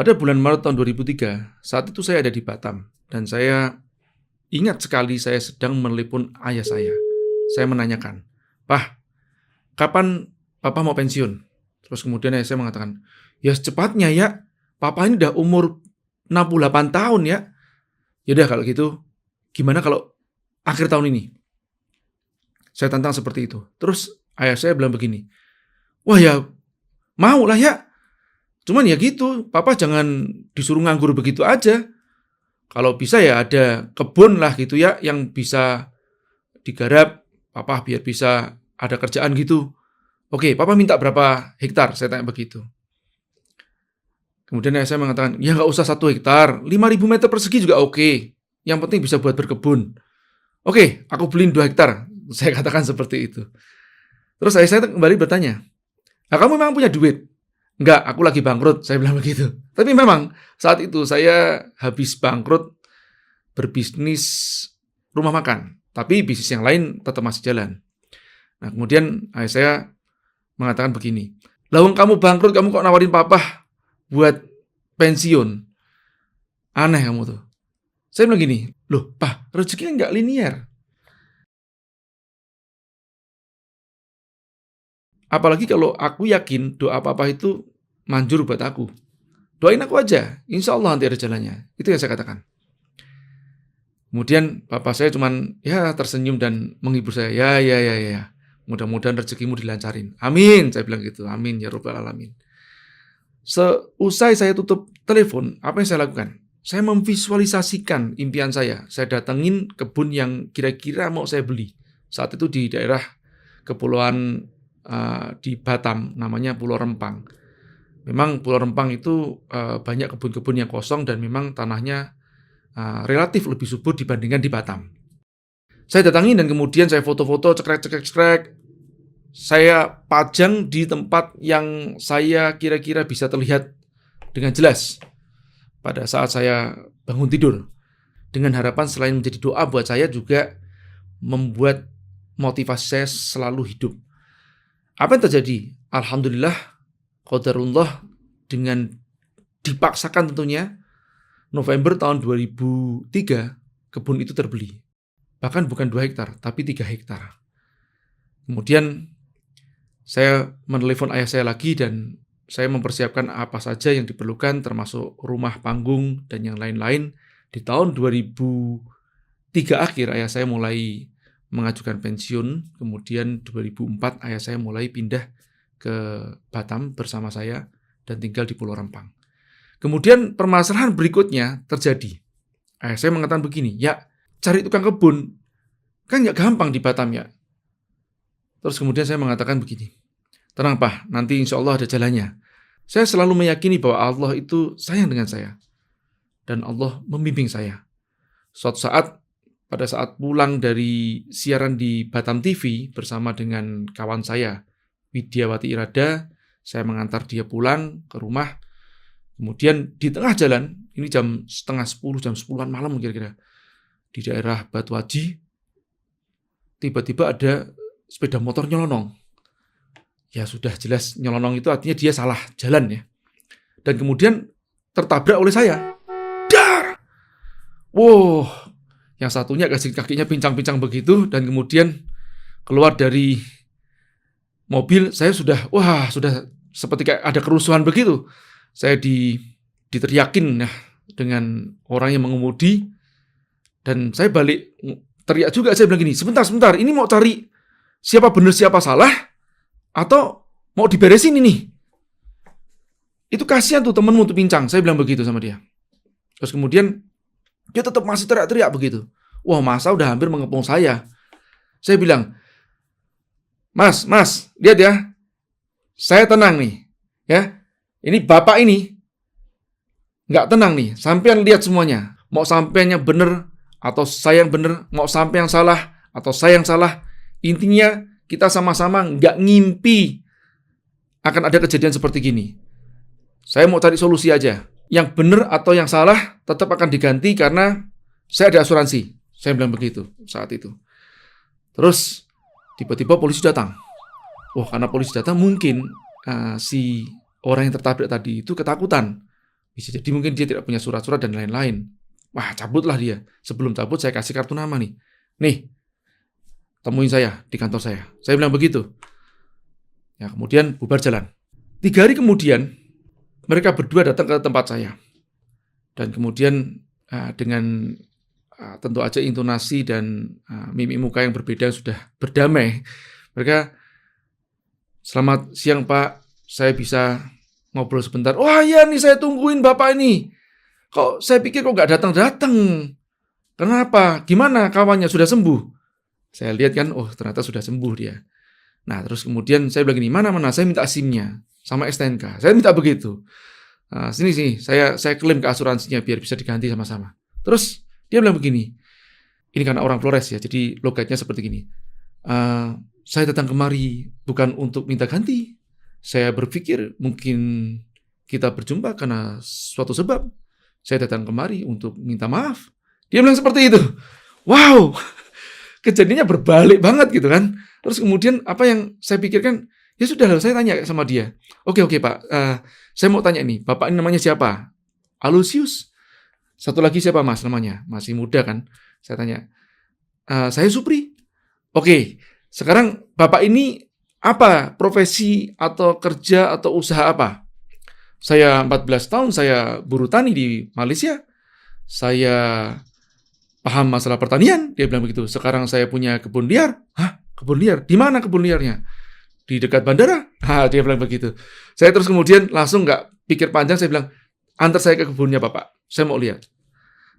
Pada bulan Maret tahun 2003, saat itu saya ada di Batam dan saya ingat sekali saya sedang menelepon ayah saya. Saya menanyakan, "Pah, kapan Papa mau pensiun?" Terus kemudian ayah saya mengatakan, "Ya secepatnya ya, Papa ini udah umur 68 tahun ya." Yaudah kalau gitu, gimana kalau akhir tahun ini? Saya tantang seperti itu. Terus ayah saya bilang begini, "Wah ya, mau lah ya. Cuman ya gitu, Papa jangan disuruh nganggur begitu aja. Kalau bisa ya ada kebun lah gitu ya, yang bisa digarap, Papa biar bisa ada kerjaan gitu. Oke, Papa minta berapa hektar?" Saya tanya begitu. Kemudian ayah saya mengatakan, "Ya nggak usah 1 hektar, 5.000 meter persegi juga oke. Yang penting bisa buat berkebun." "Oke, aku beliin 2 hektar." Saya katakan seperti itu. Terus ayah saya kembali bertanya, "Nah, kamu memang punya duit?" "Enggak, aku lagi bangkrut," saya bilang begitu. Tapi memang saat itu saya habis bangkrut berbisnis rumah makan. Tapi bisnis yang lain tetap masih jalan. Nah, kemudian ayah saya mengatakan begini, "Lawang kamu bangkrut, kamu kok nawarin Papa buat pensiun? Aneh kamu tuh." Saya bilang gini, "Loh, Pak, rezeki kan nggak linear. Apalagi kalau aku yakin doa Papa itu manjur buat aku. Doain aku aja, insya Allah nanti ada jalannya." Itu yang saya katakan. Kemudian Papa saya cuman ya tersenyum dan menghibur saya. Ya. Mudah-mudahan rezekimu dilancarin. Amin, saya bilang gitu. Amin, ya Rabbal Alamin. Seusai saya tutup telepon, apa yang saya lakukan? Saya memvisualisasikan impian saya. Saya datengin kebun yang kira-kira mau saya beli. Saat itu di daerah kepulauan di Batam, namanya Pulau Rempang. Memang Pulau Rempang itu banyak kebun-kebun yang kosong dan memang tanahnya relatif lebih subur dibandingkan di Batam. Saya datangin dan kemudian saya foto-foto, cekrek. Saya pajang di tempat yang saya kira-kira bisa terlihat dengan jelas pada saat saya bangun tidur. Dengan harapan selain menjadi doa buat saya juga membuat motivasi saya selalu hidup. Apa yang terjadi? Alhamdulillah, qadarullah, dengan dipaksakan tentunya, November tahun 2003, kebun itu terbeli. Bahkan bukan 2 hektar, tapi 3 hektar. Kemudian saya menelepon ayah saya lagi dan saya mempersiapkan apa saja yang diperlukan, termasuk rumah panggung dan yang lain-lain. Di tahun 2003 akhir, ayah saya mulai mengajukan pensiun. Kemudian 2004, ayah saya mulai pindah ke Batam bersama saya dan tinggal di Pulau Rempang. Kemudian permasalahan berikutnya terjadi. Ayah saya mengatakan begini, "Ya, cari tukang kebun kan nggak gampang di Batam ya." Terus kemudian saya mengatakan begini, "Tenang Pak, nanti insya Allah ada jalannya." Saya selalu meyakini bahwa Allah itu sayang dengan saya. Dan Allah membimbing saya. Suatu saat, pada saat pulang dari siaran di Batam TV bersama dengan kawan saya, Widyawati Irada, saya mengantar dia pulang ke rumah. Kemudian di tengah jalan, ini jam setengah 10, jam 10-an malam kira-kira, di daerah Batu Haji, tiba-tiba ada sepeda motor nyelonong. Ya sudah jelas nyelonong itu artinya dia salah jalan ya. Dan kemudian tertabrak oleh saya. Dar! Wow, yang satunya kakinya pincang-pincang begitu dan kemudian keluar dari mobil, saya sudah seperti kayak ada kerusuhan begitu. Saya diteriakin ya, dengan orang yang mengemudi dan saya balik teriak juga, saya bilang gini, sebentar, ini mau cari siapa benar siapa salah atau mau diberesin ini? Itu kasihan tuh temenmu tuh pincang, saya bilang begitu sama dia. Terus kemudian dia tetap masih teriak-teriak begitu. Wah, masa udah hampir mengepung saya. Saya bilang, Mas, lihat ya, saya tenang nih, ya. Ini bapak ini nggak tenang nih. Sampean lihat semuanya. Mau sampean yang benar atau saya yang benar, mau sampean yang salah atau saya yang salah. Intinya kita sama-sama nggak ngimpi akan ada kejadian seperti gini. Saya mau cari solusi aja. Yang benar atau yang salah tetap akan diganti karena saya ada asuransi. Saya bilang begitu saat itu. Terus tiba-tiba polisi datang. Karena polisi datang mungkin si orang yang tertabrak tadi itu ketakutan. Bisa jadi mungkin dia tidak punya surat-surat dan lain-lain. Wah, cabutlah dia. Sebelum cabut saya kasih kartu nama nih. Nih, temuin saya di kantor saya. Saya bilang begitu. Ya, kemudian bubar jalan. 3 hari kemudian, mereka berdua datang ke tempat saya. Dan kemudian dengan tentu aja intonasi dan mimik muka yang berbeda sudah berdamai. Mereka, selamat siang Pak, saya bisa ngobrol sebentar. Wah iya nih saya tungguin Bapak ini. Kok saya pikir kok nggak datang-datang. Kenapa? Gimana kawannya sudah sembuh? Saya lihat kan, oh ternyata sudah sembuh dia. Nah terus kemudian saya bilang gini, mana saya minta SIM-nya sama STNK. Saya minta begitu. Nah, sini saya klaim ke asuransinya biar bisa diganti sama-sama. Terus dia bilang begini, ini karena orang Flores ya, jadi logatnya seperti gini. Saya datang kemari bukan untuk minta ganti. Saya berpikir mungkin kita berjumpa karena suatu sebab. Saya datang kemari untuk minta maaf. Dia bilang seperti itu. Wow, kejadiannya berbalik banget gitu kan. Terus kemudian apa yang saya pikirkan, ya sudah saya tanya sama dia. Oke Pak, saya mau tanya nih, Bapak ini namanya siapa? Alusius. Satu lagi siapa Mas namanya? Masih muda kan? Saya tanya. Saya Supri. Oke, sekarang Bapak ini apa profesi atau kerja atau usaha apa? Saya 14 tahun saya buruh tani di Malaysia. Saya paham masalah pertanian. Dia bilang begitu. Sekarang saya punya kebun liar. Hah? Kebun liar? Di mana kebun liarnya? Di dekat bandara? Dia bilang begitu. Saya terus kemudian langsung nggak pikir panjang. Saya bilang, antar saya ke kebunnya Bapak. Saya mau lihat.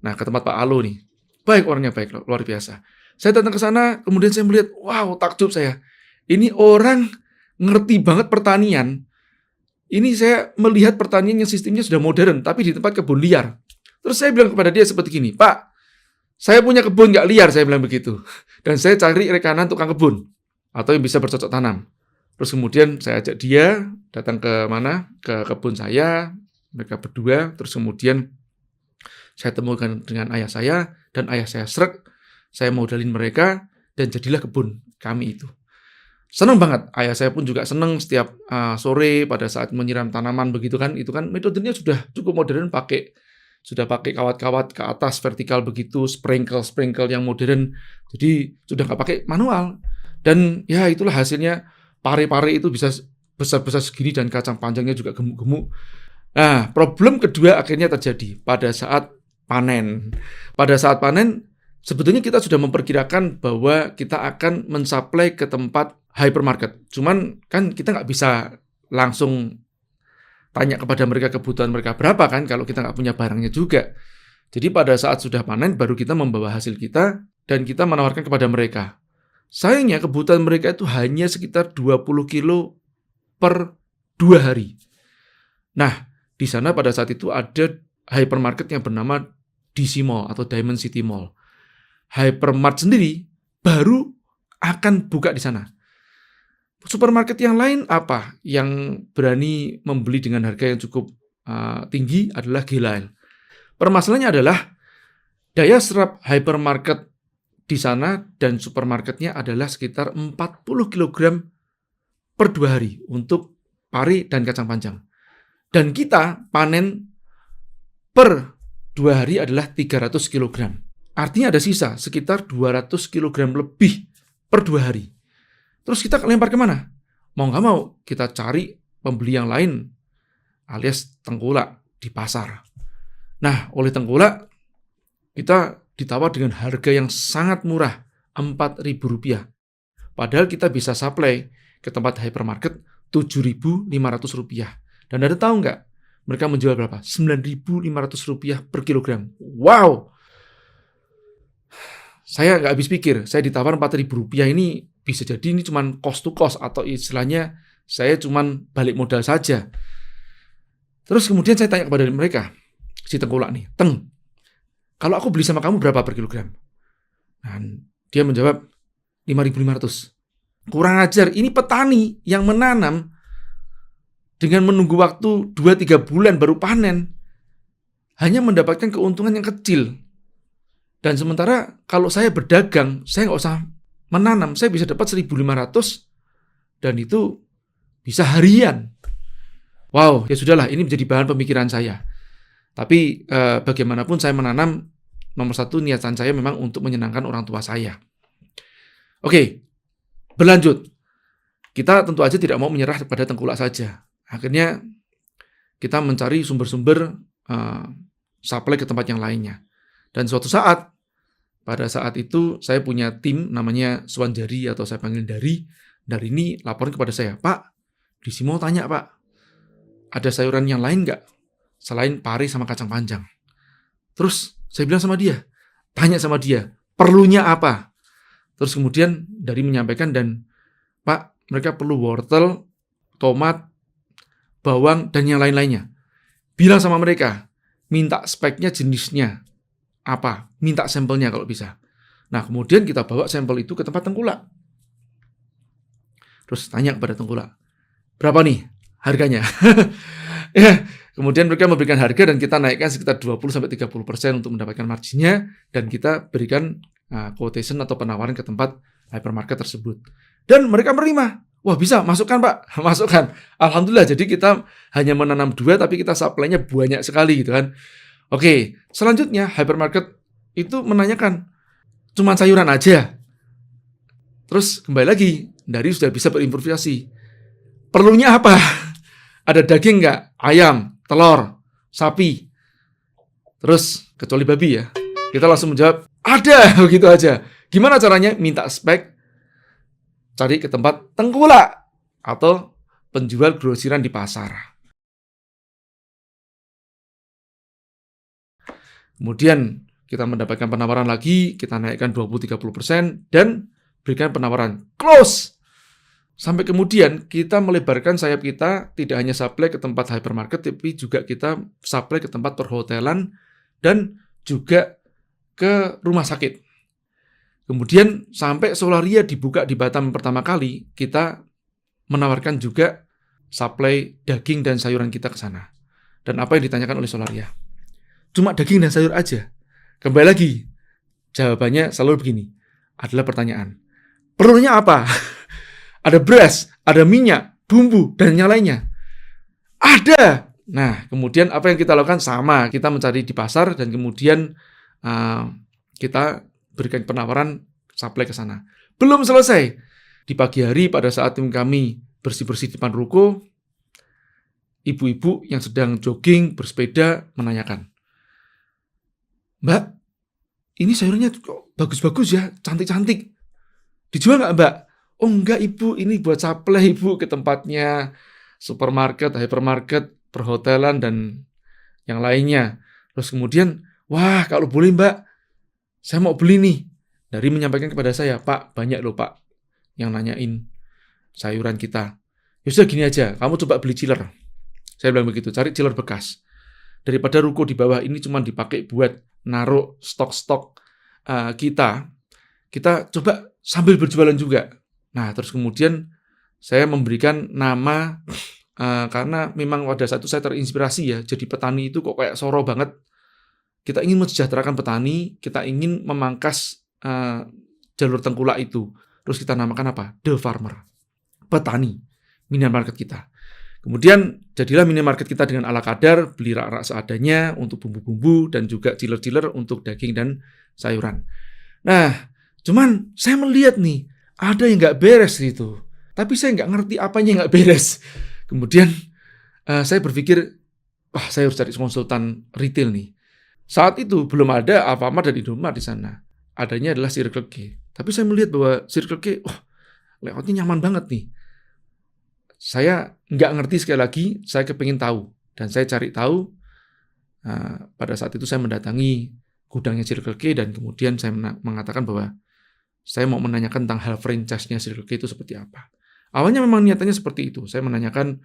Nah, ke tempat Pak Alo nih. Baik, orangnya baik, luar biasa. Saya datang ke sana, kemudian saya melihat, wow, takjub saya. Ini orang ngerti banget pertanian. Ini saya melihat pertanian yang sistemnya sudah modern, tapi di tempat kebun liar. Terus saya bilang kepada dia seperti gini, Pak, saya punya kebun nggak liar, saya bilang begitu. Dan saya cari rekanan tukang kebun, atau yang bisa bercocok tanam. Terus kemudian saya ajak dia datang ke mana? Ke kebun saya, mereka berdua. Terus kemudian saya temukan dengan ayah saya, dan ayah saya srek. Saya modalin mereka, dan jadilah kebun kami itu. Senang banget, ayah saya pun juga senang setiap sore pada saat menyiram tanaman begitu kan, itu kan metodenya sudah cukup modern, sudah pakai kawat-kawat ke atas vertikal begitu, sprinkle yang modern, jadi sudah nggak pakai manual. Dan ya itulah hasilnya, pare-pare itu bisa besar-besar segini dan kacang panjangnya juga gemuk-gemuk. Nah, problem kedua akhirnya terjadi pada saat panen. Pada saat panen, sebetulnya kita sudah memperkirakan bahwa kita akan mensuplai ke tempat hypermarket. Cuman kan kita nggak bisa langsung tanya kepada mereka kebutuhan mereka berapa kan kalau kita nggak punya barangnya juga. Jadi pada saat sudah panen baru kita membawa hasil kita dan kita menawarkan kepada mereka. Sayangnya kebutuhan mereka itu hanya sekitar 20 kilo per 2 hari. Nah, di sana pada saat itu ada hypermarket yang bernama DC Mall atau Diamond City Mall. Hypermart sendiri baru akan buka di sana. Supermarket yang lain apa? Yang berani membeli dengan harga yang cukup tinggi adalah Gilail. Permasalahannya adalah daya serap hypermarket di sana dan supermarketnya adalah sekitar 40 kg per 2 hari untuk pari dan kacang panjang. Dan kita panen per 2 hari adalah 300 kg. Artinya ada sisa sekitar 200 kg lebih per 2 hari. Terus kita lempar kemana? Mau nggak mau, kita cari pembeli yang lain alias tengkulak di pasar. Nah, oleh tengkulak, kita ditawar dengan harga yang sangat murah, Rp4.000. Padahal kita bisa supply ke tempat hypermarket Rp7.500. Dan Anda tahu nggak? Mereka menjual berapa? Rp9.500 per kilogram. Wow! Saya nggak habis pikir, saya ditawar Rp4.000 ini bisa jadi ini cuma cost to cost atau istilahnya saya cuma balik modal saja. Terus kemudian saya tanya kepada mereka, si tengkulak nih, Teng, kalau aku beli sama kamu berapa per kilogram? Nah, dia menjawab 5.500. Kurang ajar, ini petani yang menanam dengan menunggu waktu 2-3 bulan baru panen, hanya mendapatkan keuntungan yang kecil. Dan sementara kalau saya berdagang, saya nggak usah menanam, saya bisa dapat 1.500 dan itu bisa harian. Wow, ya sudahlah, ini menjadi bahan pemikiran saya. Tapi, bagaimanapun saya menanam, nomor satu niatan saya memang untuk menyenangkan orang tua saya. Oke, berlanjut. Kita tentu aja tidak mau menyerah pada tengkulak saja. Akhirnya kita mencari sumber-sumber supply ke tempat yang lainnya. Dan suatu saat, pada saat itu saya punya tim namanya Swanjari atau saya panggil Dari. Dari ini laporan kepada saya, Pak, di sini mau tanya Pak, ada sayuran yang lain nggak selain pari sama kacang panjang? Terus saya bilang sama dia, tanya sama dia, perlunya apa? Terus kemudian Dari menyampaikan dan Pak, mereka perlu wortel, tomat, bawang, dan yang lain-lainnya. Bilang sama mereka, minta speknya jenisnya apa, minta sampelnya kalau bisa. Nah, kemudian kita bawa sampel itu ke tempat tengkulak. Terus tanya kepada tengkulak, berapa nih harganya? Ya, kemudian mereka memberikan harga dan kita naikkan sekitar 20-30% untuk mendapatkan marginnya dan kita berikan quotation atau penawaran ke tempat hypermarket tersebut. Dan mereka menerima. Wah, bisa, masukkan Pak, masukkan. Alhamdulillah, jadi kita hanya menanam 2 tapi kita supply-nya banyak sekali gitu kan. Oke, selanjutnya hypermarket itu menanyakan, cuma sayuran aja. Terus kembali lagi, Dari sudah bisa berimprovisasi. Perlunya apa? Ada daging nggak? Ayam, telur, sapi. Terus, kecuali babi ya. Kita langsung menjawab, ada, begitu aja. Gimana caranya? Minta spek, cari ke tempat tengkulak atau penjual grosiran di pasar. Kemudian kita mendapatkan penawaran lagi, kita naikkan 20-30% dan berikan penawaran close. Sampai kemudian kita melebarkan sayap kita tidak hanya supply ke tempat hypermarket, tapi juga kita supply ke tempat perhotelan dan juga ke rumah sakit. Kemudian sampai Solaria dibuka di Batam pertama kali, kita menawarkan juga supply daging dan sayuran kita ke sana. Dan apa yang ditanyakan oleh Solaria? Cuma daging dan sayur aja. Kembali lagi, jawabannya selalu begini, adalah pertanyaan. Perlunya apa? Ada beras, ada minyak, bumbu, dan yang lainnya. Ada! Nah, kemudian apa yang kita lakukan? Sama, kita mencari di pasar dan kemudian kita berikan penawaran supply ke sana. Belum selesai. Di pagi hari pada saat tim kami bersih-bersih di depan ruko, ibu-ibu yang sedang jogging, bersepeda, menanyakan, Mbak, ini sayurnya kok bagus-bagus ya, cantik-cantik. Dijual nggak Mbak? Oh enggak Ibu, ini buat supply Ibu ke tempatnya supermarket, hypermarket, perhotelan, dan yang lainnya. Terus kemudian, wah kalau boleh Mbak, saya mau beli nih. Dari menyampaikan kepada saya, Pak, banyak loh Pak yang nanyain sayuran kita. Ya sudah gini aja, kamu coba beli chiller. Saya bilang begitu, cari chiller bekas. Daripada ruko di bawah ini cuma dipakai buat naruh stok-stok kita coba sambil berjualan juga. Nah, terus kemudian saya memberikan nama karena memang pada saat itu saya terinspirasi ya, jadi petani itu kok kayak soro banget. Kita ingin mensejahterakan petani, kita ingin memangkas jalur tengkulak itu. Terus kita namakan apa? The Farmer. Petani, minimarket kita. Kemudian jadilah minimarket kita dengan ala kadar, beli rak-rak seadanya untuk bumbu-bumbu dan juga chiller-chiller untuk daging dan sayuran. Nah, cuman saya melihat nih, ada yang nggak beres gitu. Tapi saya nggak ngerti apanya yang nggak beres. Kemudian saya berpikir, wah saya harus cari konsultan retail nih. Saat itu belum ada Alfamart dan Indomaret di sana. Adanya adalah Circle K. Tapi saya melihat bahwa Circle K, layoutnya nyaman banget nih. Saya nggak ngerti sekali lagi, saya kepingin tahu. Dan saya cari tahu, pada saat itu saya mendatangi gudangnya Circle K dan kemudian saya mengatakan bahwa saya mau menanyakan tentang hal franchise-nya Circle K itu seperti apa. Awalnya memang niatannya seperti itu. Saya menanyakan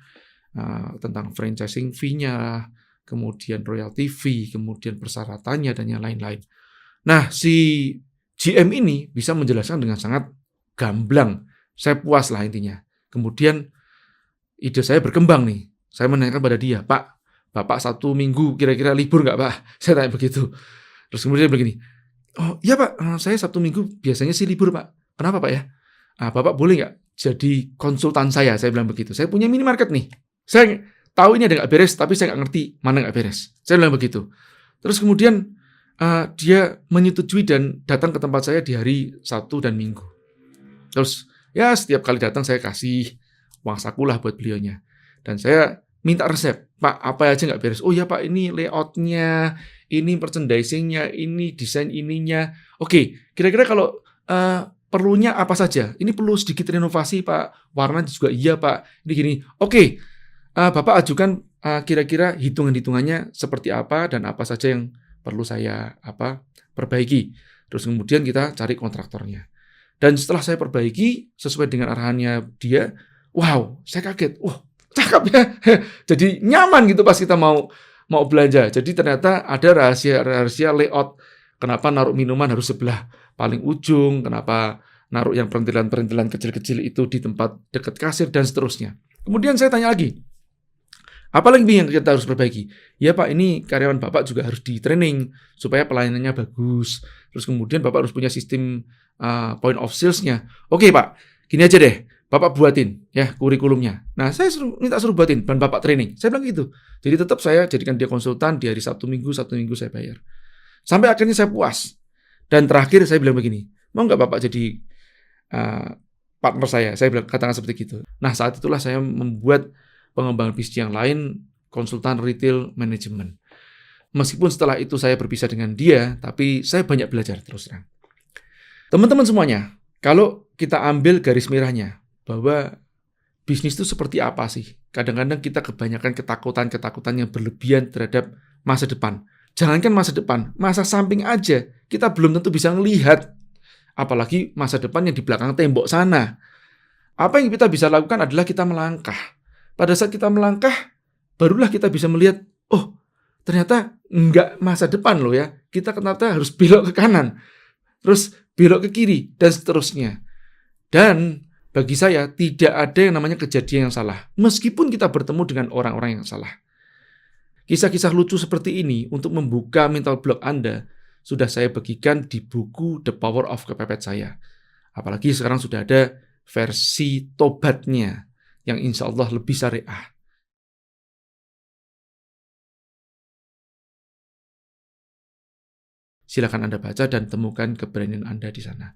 tentang franchising fee-nya, kemudian royalty fee, kemudian persyaratannya, dan yang lain-lain. Nah, si GM ini bisa menjelaskan dengan sangat gamblang. Saya puas lah intinya. Kemudian ide saya berkembang nih. Saya menanyakan pada dia, Pak, Bapak 1 minggu kira-kira libur nggak Pak? Saya tanya begitu. Terus kemudian begini, oh iya Pak, saya Sabtu Minggu biasanya sih libur Pak. Kenapa Pak ya? Bapak boleh nggak jadi konsultan saya bilang begitu. Saya punya minimarket nih. Saya tahu ini ada nggak beres, tapi saya nggak ngerti mana nggak beres. Saya bilang begitu. Terus kemudian dia menyetujui dan datang ke tempat saya di hari Sabtu dan Minggu. Terus ya setiap kali datang saya kasih uang saku lah buat beliaunya. Dan saya minta resep, Pak, apa aja nggak beres? Oh ya Pak, ini layoutnya, ini merchandising-nya, ini desain ininya. Oke, kira-kira kalau perlunya apa saja? Ini perlu sedikit renovasi Pak, warna juga iya Pak. Ini gini. Oke, Bapak ajukan kira-kira hitungan-hitungannya seperti apa dan apa saja yang perlu saya perbaiki. Terus kemudian kita cari kontraktornya. Dan setelah saya perbaiki sesuai dengan arahannya dia, wow, saya kaget. Wah, cakep ya. Jadi nyaman gitu pas kita mau belanja. Jadi ternyata ada rahasia layout. Kenapa naruh minuman harus sebelah paling ujung, kenapa naruh yang perintilan-perintilan kecil-kecil itu di tempat dekat kasir dan seterusnya. Kemudian saya tanya lagi, apa lagi yang kita harus perbaiki? Ya Pak, ini karyawan Bapak juga harus di-training supaya pelayanannya bagus. Terus kemudian Bapak harus punya sistem point of sales-nya. Oke Pak, gini aja deh, Bapak buatin ya kurikulumnya. Nah, saya minta suruh buatin dan Bapak training. Saya bilang gitu. Jadi tetap saya jadikan dia konsultan di hari Sabtu Minggu saya bayar. Sampai akhirnya saya puas. Dan terakhir saya bilang begini, mau nggak Bapak jadi partner saya? Saya bilang katakan seperti itu. Nah, saat itulah saya membuat pengembangan bisnis yang lain, konsultan retail management. Meskipun setelah itu saya berpisah dengan dia, tapi saya banyak belajar terus terang. Teman-teman semuanya, kalau kita ambil garis merahnya, bahwa bisnis itu seperti apa sih? Kadang-kadang kita kebanyakan ketakutan yang berlebihan terhadap masa depan. Jangankan masa depan, masa samping aja, kita belum tentu bisa melihat. Apalagi masa depan yang di belakang tembok sana. Apa yang kita bisa lakukan adalah kita melangkah. Pada saat kita melangkah, barulah kita bisa melihat, oh ternyata enggak masa depan loh ya. Kita ternyata harus belok ke kanan, terus belok ke kiri, dan seterusnya. Dan bagi saya, tidak ada yang namanya kejadian yang salah. Meskipun kita bertemu dengan orang-orang yang salah. Kisah-kisah lucu seperti ini untuk membuka mental block Anda, sudah saya bagikan di buku The Power of Kepepet saya. Apalagi sekarang sudah ada versi tobatnya, yang insya Allah lebih syariah. Silakan Anda baca dan temukan keberanian Anda di sana.